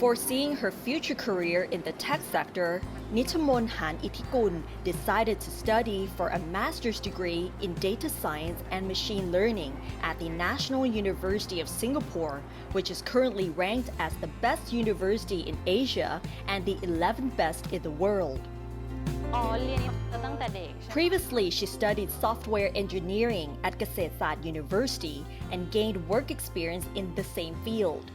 Foreseeing her future career in the tech sector, Nitamon Han Itikun decided to study for a master's degree in data science and machine learning at the National University of Singapore, which is currently ranked as the best university in Asia and the 11th best in the world. อ๋อเรียนตั้งแต่เด็ก Previously, she studied software engineering at เกษตรศาสตร์ University and gained work experience in the same field.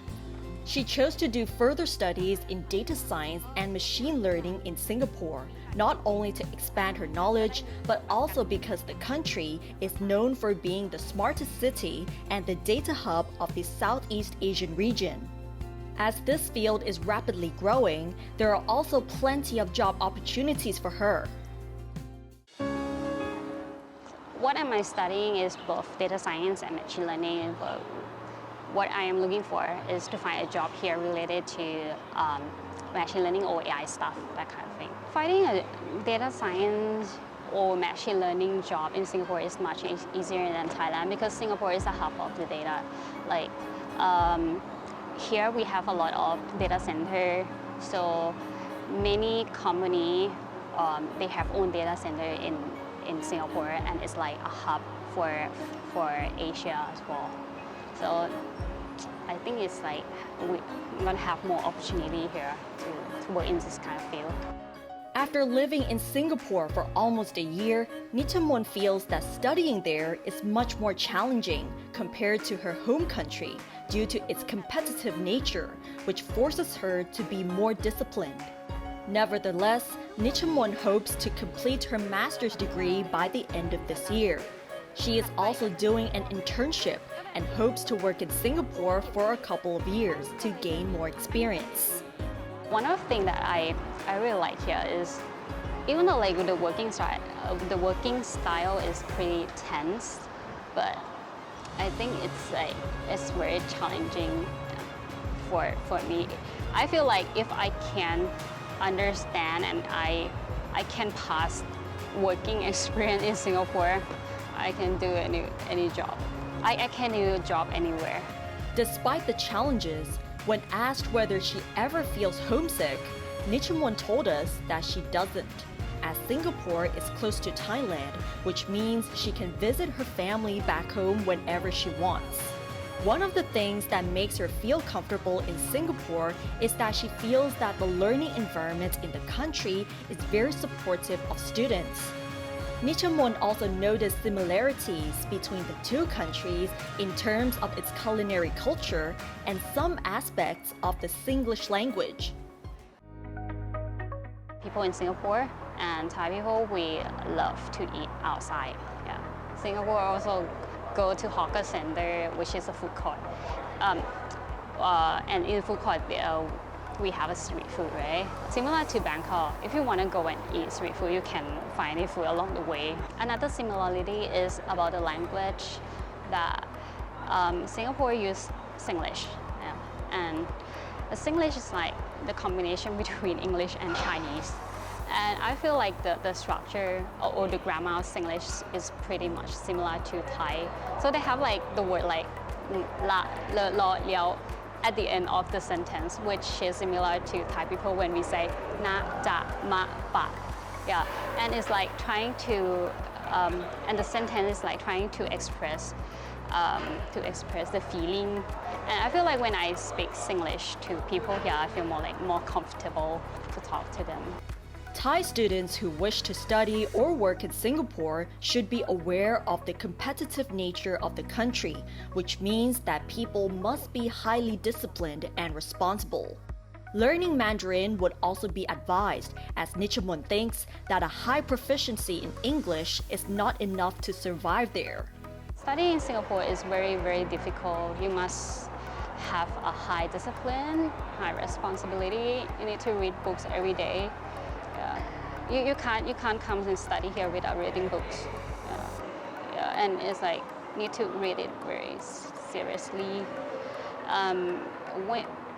She chose to do further studies in data science and machine learning in Singapore, not only to expand her knowledge, but also because the country is known for being the smartest city and the data hub of the Southeast Asian region. As this field is rapidly growing, there are also plenty of job opportunities for her. What am I studying is both data science and machine learning, but what I am looking for is to find a job here related to machine learning or AI stuff, that kind of thing. Finding a data science or machine learning job in Singapore is much easier than Thailand because Singapore is the hub of the data. Like here we have a lot of data center, so many company they have own data center in Singapore, and it's like a hub for Asia as well. So I think it's like we're gonna have more opportunity here to work in this kind of field. After living in Singapore for almost a year, Nitamon feels that studying there is much more challenging compared to her home country due to its competitive nature, which forces her to be more disciplined. Nevertheless, Nitamon hopes to complete her master's degree by the end of this year. She is also doing an internship and hopes to work in Singapore for a couple of years to gain more experience. One of the things that I really like here is even though like the working style is pretty tense, but I think it's very challenging for me. I feel like if I can understand and I can pass working experience in Singapore, I can do any job. I can do a job anywhere. Despite the challenges, when asked whether she ever feels homesick, Nitamon told us that she doesn't, as Singapore is close to Thailand, which means she can visit her family back home whenever she wants. One of the things that makes her feel comfortable in Singapore is that she feels that the learning environment in the country is very supportive of students. Nitamon also noticed similarities between the two countries in terms of its culinary culture and some aspects of the Singlish language. People in Singapore and Thai people, we love to eat outside. Yeah. Singapore also go to hawker center, which is a food court. And in food court, we have a street food, right? Similar to Bangkok, if you want to go and eat street food, you can find it food along the way. Another similarity is about the language that Singapore use Singlish, yeah. And the Singlish is like the combination between English and Chinese. And I feel like the structure or the grammar of Singlish is pretty much similar to Thai. So they have like the word like la, le, lo, liao at the end of the sentence, which is similar to Thai people when we say na, ja, ma, pa. Yeah, and it's like trying to, and the sentence is like trying to express the feeling. And I feel like when I speak Singlish to people here, I feel more comfortable to talk to them. Thai students who wish to study or work in Singapore should be aware of the competitive nature of the country, which means that people must be highly disciplined and responsible. Learning Mandarin would also be advised, as Nitamon thinks that a high proficiency in English is not enough to survive there. Studying in Singapore is very, very difficult. You must have a high discipline, high responsibility. You need to read books every day. You can't come and study here without reading books. And it's like need to read it very seriously.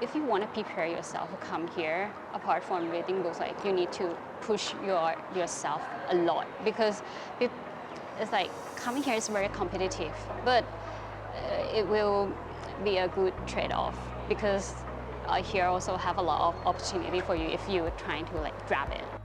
If you want to prepare yourself to come here, apart from reading books, like you need to push yourself a lot because it's like coming here is very competitive, but it will be a good trade-off because here also have a lot of opportunity for you if you're trying to like grab it.